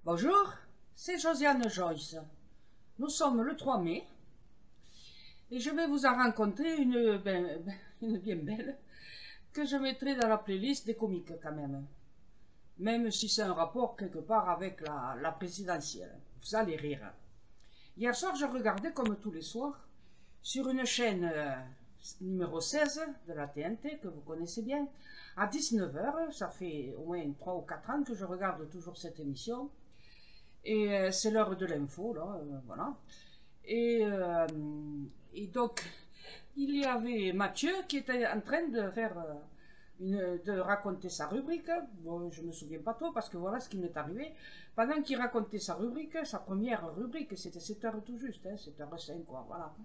Bonjour, c'est Josiane Joyce. Nous sommes le 3 mai et je vais vous en rencontrer une bien belle que je mettrai dans la playlist des comiques quand même. Même si c'est un rapport quelque part avec la présidentielle. Vous allez rire. Hier soir, je regardais comme tous les soirs sur une chaîne numéro 16 de la TNT que vous connaissez bien à 19 h. Ça fait au moins 3 ou 4 ans que je regarde toujours cette émission. Et c'est l'heure de l'info, là, voilà. Et, euh, et donc, il y avait Mathieu qui était en train de faire de raconter sa rubrique. Bon, je me souviens pas trop parce que voilà ce qui m'est arrivé. Pendant qu'il racontait sa rubrique, sa première rubrique, c'était 7 h tout juste, hein, 7 h 05, quoi, voilà.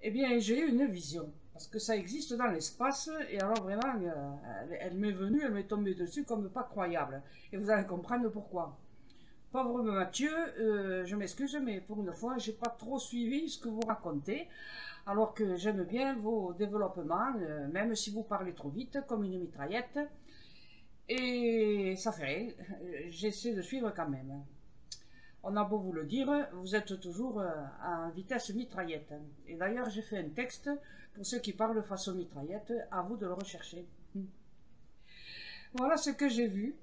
Eh bien, j'ai eu une vision parce que ça existe dans l'espace et alors vraiment, elle m'est venue, elle m'est tombée dessus comme pas croyable. Et vous allez comprendre pourquoi. Pauvre Mathieu, je m'excuse, mais pour une fois, j'ai pas trop suivi ce que vous racontez, alors que j'aime bien vos développements, même si vous parlez trop vite, comme une mitraillette. Et ça fait rien, j'essaie de suivre quand même. On a beau vous le dire, vous êtes toujours à vitesse mitraillette. Et d'ailleurs, j'ai fait un texte pour ceux qui parlent façon mitraillette, à vous de le rechercher. Voilà ce que j'ai vu.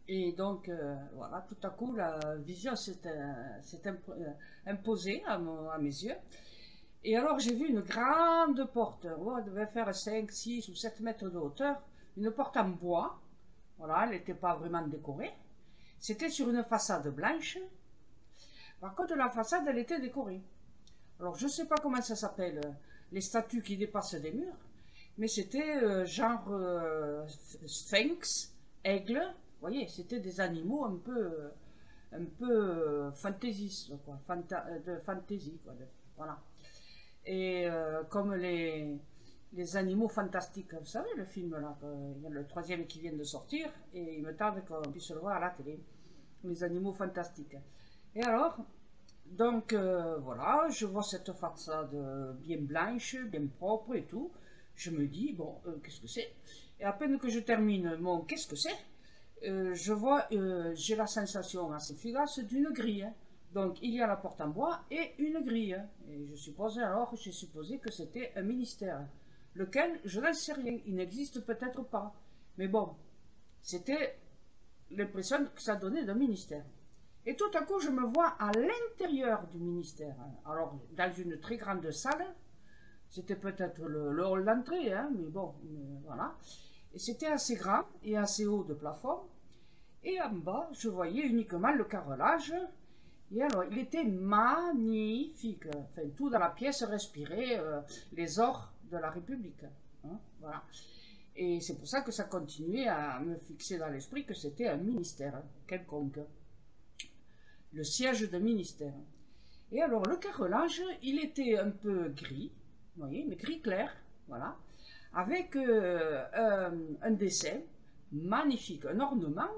Et donc, voilà, tout à coup, la vision imposée à mes yeux. Et alors, j'ai vu une grande porte. Oh, elle devait faire 5, 6 ou 7 mètres de hauteur. Une porte en bois. Voilà, elle n'était pas vraiment décorée. C'était sur une façade blanche. Par contre, la façade, elle était décorée. Alors, je ne sais pas comment ça s'appelle, les statues qui dépassent des murs. Mais c'était genre sphinx, aigle. Vous voyez, c'était des animaux un peu fantaisistes, quoi, de fantaisie, quoi, voilà. Et comme les animaux fantastiques, vous savez, le film là, il y a le troisième qui vient de sortir, et il me tarde qu'on puisse le voir à la télé, les animaux fantastiques. Et alors, donc voilà, je vois cette façade bien blanche, bien propre et tout. Je me dis, bon, qu'est-ce que c'est? Et à peine que je termine mon qu'est-ce que c'est, j'ai la sensation assez fugace d'une grille. Donc il y a la porte en bois et une grille. Et j'ai supposé que c'était un ministère. Lequel, je n'en sais rien, il n'existe peut-être pas. Mais bon, c'était l'impression que ça donnait d'un ministère. Et tout à coup, je me vois à l'intérieur du ministère. Alors, dans une très grande salle, c'était peut-être le hall d'entrée, hein, mais bon, voilà. Et c'était assez grand et assez haut de plafond. Et en bas, je voyais uniquement le carrelage. Et alors, il était magnifique. Enfin, tout dans la pièce respirait les ors de la République. Hein, voilà. Et c'est pour ça que ça continuait à me fixer dans l'esprit que c'était un ministère quelconque. Le siège de ministère. Et alors, le carrelage, il était un peu gris, vous voyez, mais gris clair, voilà, avec un dessin magnifique, un ornement,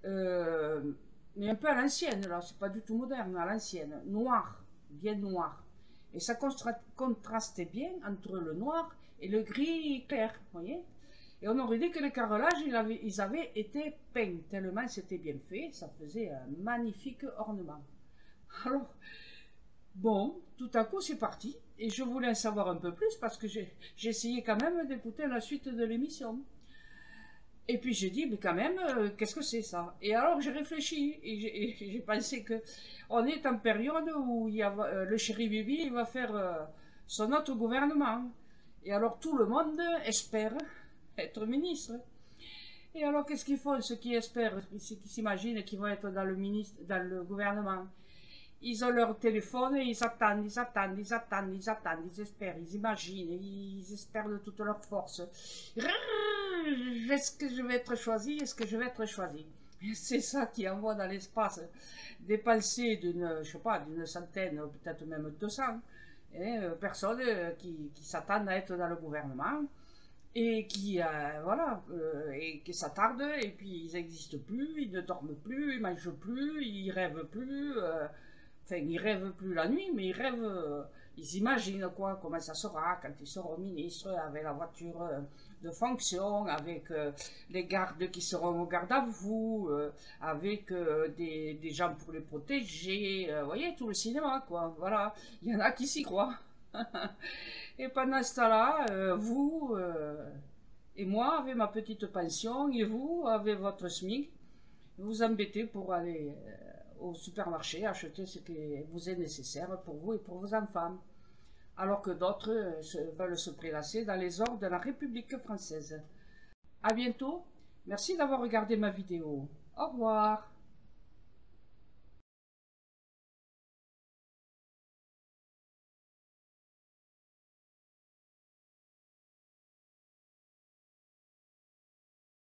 mais un peu à l'ancienne, là, c'est pas du tout moderne, à l'ancienne, noir, bien noir. Et ça contrastait bien entre le noir et le gris clair, vous voyez. Et on aurait dit que les carrelages, ils avaient été peints, tellement c'était bien fait, ça faisait un magnifique ornement. Alors, bon, tout à coup, c'est parti. Et je voulais en savoir un peu plus parce que j'ai essayé quand même d'écouter la suite de l'émission. Et puis j'ai dit, mais quand même, qu'est-ce que c'est ça? Et alors j'ai réfléchi et j'ai pensé que on est en période où le chéri Bibi il va faire son autre gouvernement. Et alors tout le monde espère être ministre. Et alors qu'est-ce qu'ils font, ceux qui espèrent, ceux qui s'imaginent qu'ils vont être dans le gouvernement? Ils ont leur téléphone et ils attendent, ils attendent, ils attendent, ils attendent, ils espèrent, ils imaginent, ils espèrent de toute leur force. Est-ce que je vais être choisi? Est-ce que je vais être choisi? C'est ça qui envoie dans l'espace des pensées d'une, je sais pas, d'une centaine, peut-être même 200 personnes qui s'attendent à être dans le gouvernement et qui voilà et qui s'attardent et puis ils n'existent plus, ils ne dorment plus, ils mangent plus, ils rêvent plus. Enfin, ils rêvent plus la nuit, mais ils imaginent quoi, comment ça sera quand ils seront ministres, avec la voiture de fonction, avec les gardes qui seront au garde à vous, avec des gens pour les protéger, vous voyez, tout le cinéma, quoi, voilà, il y en a qui s'y croient. Et pendant ce temps-là, vous et moi, avec ma petite pension, et vous, avec votre SMIC, vous vous embêtez pour aller au supermarché acheter ce qui vous est nécessaire pour vous et pour vos enfants, alors que d'autres veulent se prélasser dans les ordres de la République française. À bientôt, merci d'avoir regardé ma vidéo. Au revoir.